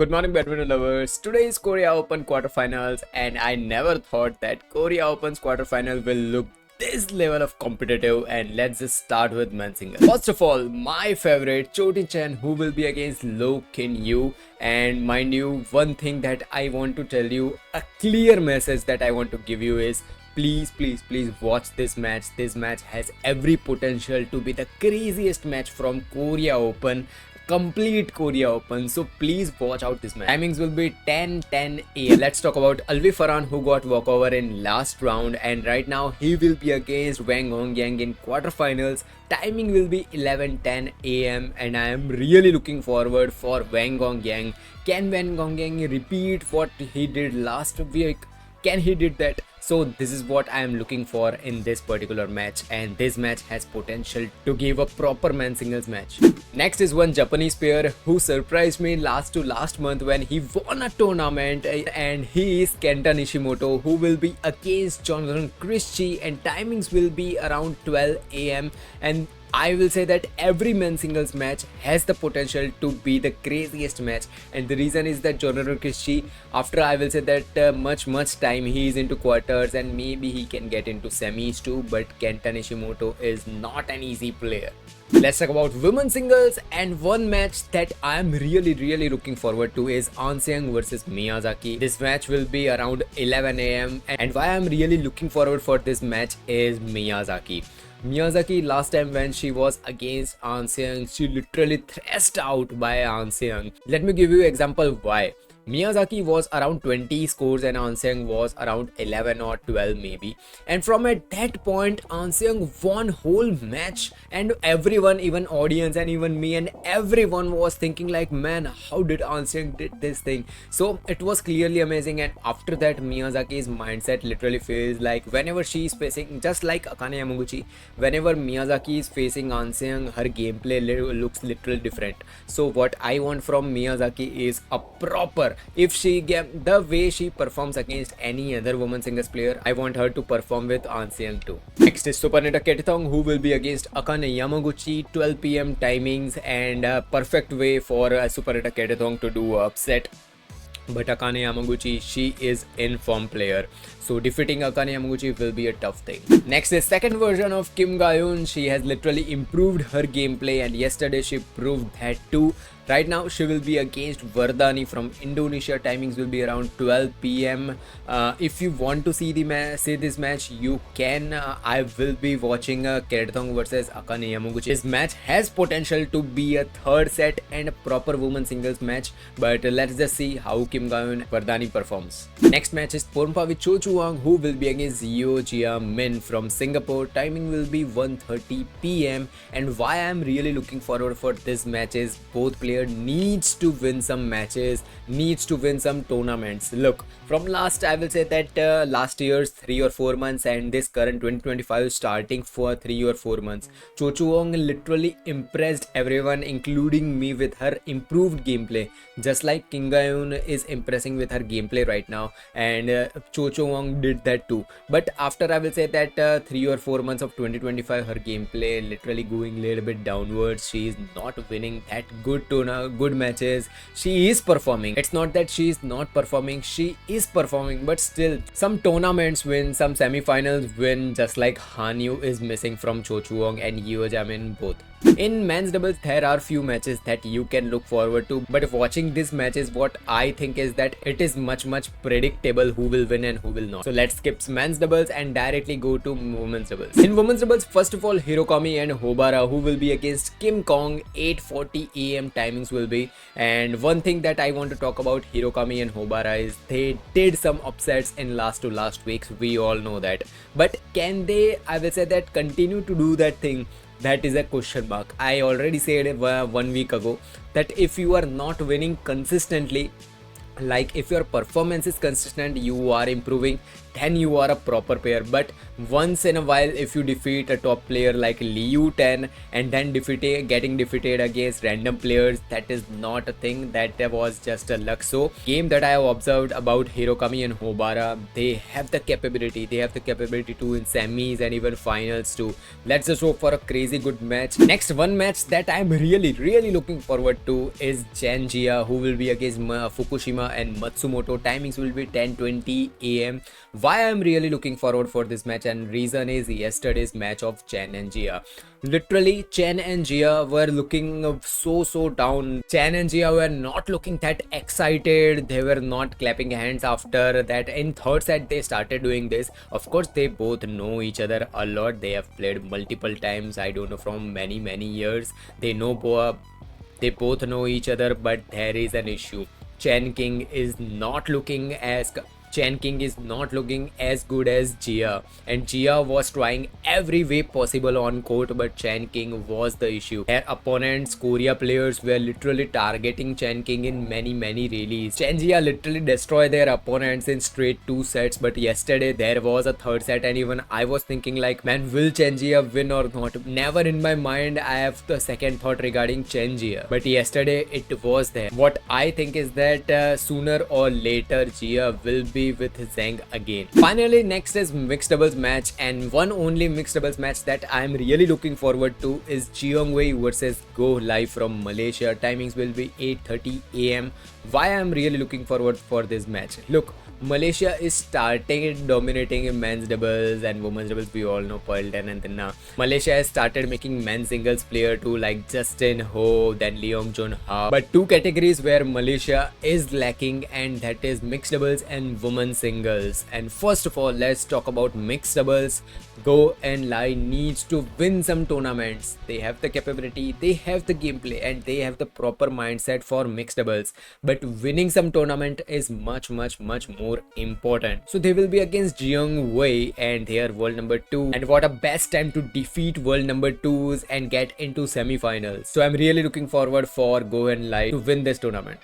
Good morning, badminton lovers. Today is Korea Open quarterfinals, and I never thought that Korea Open's quarterfinal will look this level of competitive. And let's just start with men's singles. First of all, my favorite Choti Chen, who will be against Lo Kin Yu. And mind you, one thing that I want to tell you, a clear message that I want to give you is please watch this match. This match has every potential to be the craziest match from Korea Open, complete Korea Open. So please watch out this match. Timings will be 10:10 a.m. Let's talk about Alvi Farhan, who got walkover in last round, and right now he will be against Wang Hongyang in quarterfinals. Timing will be 11:10 a.m. and I am really looking forward for Wang Hongyang. Can Wang Hongyang repeat what he did last week? Can he did that? So this is what I am looking for in this particular match, and this match has potential to give a proper men's singles match. Next is one Japanese player who surprised me last month when he won a tournament, and he is Kenta Nishimoto, who will be against Jonathan Christie, and timings will be around 12 a.m. and I will say that every men's singles match has the potential to be the craziest match, and the reason is that Jonathan Christie, after I will say that much time, he is into quarters and maybe he can get into semis too, but Kenta Nishimoto is not an easy player. Let's talk about women's singles, and one match that I am really looking forward to is An Seung versus Miyazaki. This match will be around 11 a.m. and why I am really looking forward for this match is Miyazaki. Miyazaki, last time when she was against An Seung, she literally thrashed out by An Seung. Let me give you example why. Miyazaki was around 20 scores and An Seung was around 11 or 12 maybe, and from at that point An Seung won whole match, and everyone, even audience and even me and everyone, was thinking like, man, how did An Seung did this thing? So it was clearly amazing. And after that, Miyazaki's mindset literally feels like whenever she is facing, just like Akane Yamaguchi, whenever Miyazaki is facing An Seung, her gameplay looks literally different. So what I want from Miyazaki is a proper, if she get the way she performs against any other woman singles player, I want her to perform with An Seung too. Next is Supanita Ketithong, who will be against Akane Yamaguchi, 12 p.m. timings, and a perfect way for Supanita Ketithong to do upset. But Akane Yamaguchi, she is in form player, so defeating Akane Yamaguchi will be a tough thing. Next is second version of Kim Ga-eun. She has literally improved her gameplay, and yesterday she proved that too. Right now she will be against Vardani from Indonesia. Timings will be around 12 p.m. If you want to see this match, you can. I will be watching Ketithong versus Akane Yamaguchi. This match has potential to be a third set and a proper women singles match, but let's just see how Kim Ga-eun Vardani performs. Next match is Pornpavit Cho Chuang, who will be against Yeo Jia Min from Singapore. Timing will be 1:30 p.m. and why I am really looking forward for this match is both players needs to win some matches, needs to win some tournaments. Look, from last, I will say that last year's 3 or 4 months and this current 2025 starting for 3 or 4 months, Cho Chuang literally impressed everyone, including me, with her improved gameplay, just like Kim Ga-eun is impressing with her gameplay right now, and Cho Chuang did that too. But after, I will say that 3 or 4 months of 2025, her gameplay literally going a little bit downwards. She is not winning that good matches. She is performing, it's not that she is not performing, she is performing, but still some tournaments win, some semi-finals win, just like Han Yu is missing from Cho Chuang and Yeo Jia Min both. In men's doubles, there are few matches that you can look forward to, but if watching these matches, what I think is that it is much predictable who will win and who will not. So let's skip men's doubles and directly go to women's doubles. In women's doubles, first of all, Hirokami and Hobara, who will be against Kim Kong, 8:40 a.m. timings will be. And one thing that I want to talk about Hirokami and Hobara is they did some upsets in last weeks, we all know that, but can they, I will say that, continue to do that thing? That is a question mark. I already said 1 week ago that if you are not winning consistently, Like if your performance is consistent, you are improving, then you are a proper player. But once in a while, if you defeat a top player like Liu 10 and then getting defeated against random players, that is not a thing. That was just a luck. So game that I have observed about Hirokami and Hobara, they have the capability to in semis and even finals too. Let's just hope for a crazy good match. Next one match that I'm really looking forward to is Chen Jia, who will be against Fukushima and Matsumoto. Timings will be 10:20 a.m. Why I'm really looking forward for this match, and reason is yesterday's match of Chen and Jia. Literally, Chen and Jia were looking so down. Chen and Jia were not looking that excited. They were not clapping hands after that. In third set, they started doing this. Of course, they both know each other a lot. They have played multiple times. I don't know, from many years. They both know each other, but there is an issue. Chen King is not looking as good as Jia, and Jia was trying every way possible on court, but Chen King was the issue. Their opponents, Korea players, were literally targeting Chen King in many rallies. Chen Jia literally destroyed their opponents in straight 2 sets, but yesterday there was a third set, and even I was thinking like, man, will Chen Jia win or not? Never in my mind I have the second thought regarding Chen Jia, but yesterday it was there. What I think is that sooner or later Jia will be with Zheng again. Finally, next is mixed doubles match, and one only mixed doubles match that I am really looking forward to is Jiang Wei versus Go live from Malaysia. Timings will be 8:30 a.m. Why I am really looking forward for this match? Look, Malaysia is starting dominating in men's doubles and women's doubles. We all know Pearl 10, and then now Malaysia has started making men's singles player too, like Justin Ho, then Leong Jun Ha. But two categories where Malaysia is lacking, and that is mixed doubles and women's singles. And first of all, let's talk about mixed doubles. Go and Lai needs to win some tournaments. They have the capability, they have the gameplay, and they have the proper mindset for mixed doubles. But winning some tournament is much more important. So they will be against Jiang Wei, and they are world number 2. And what a best time to defeat world number 2s and get into semi-finals. So I'm really looking forward for Go and Lai to win this tournament.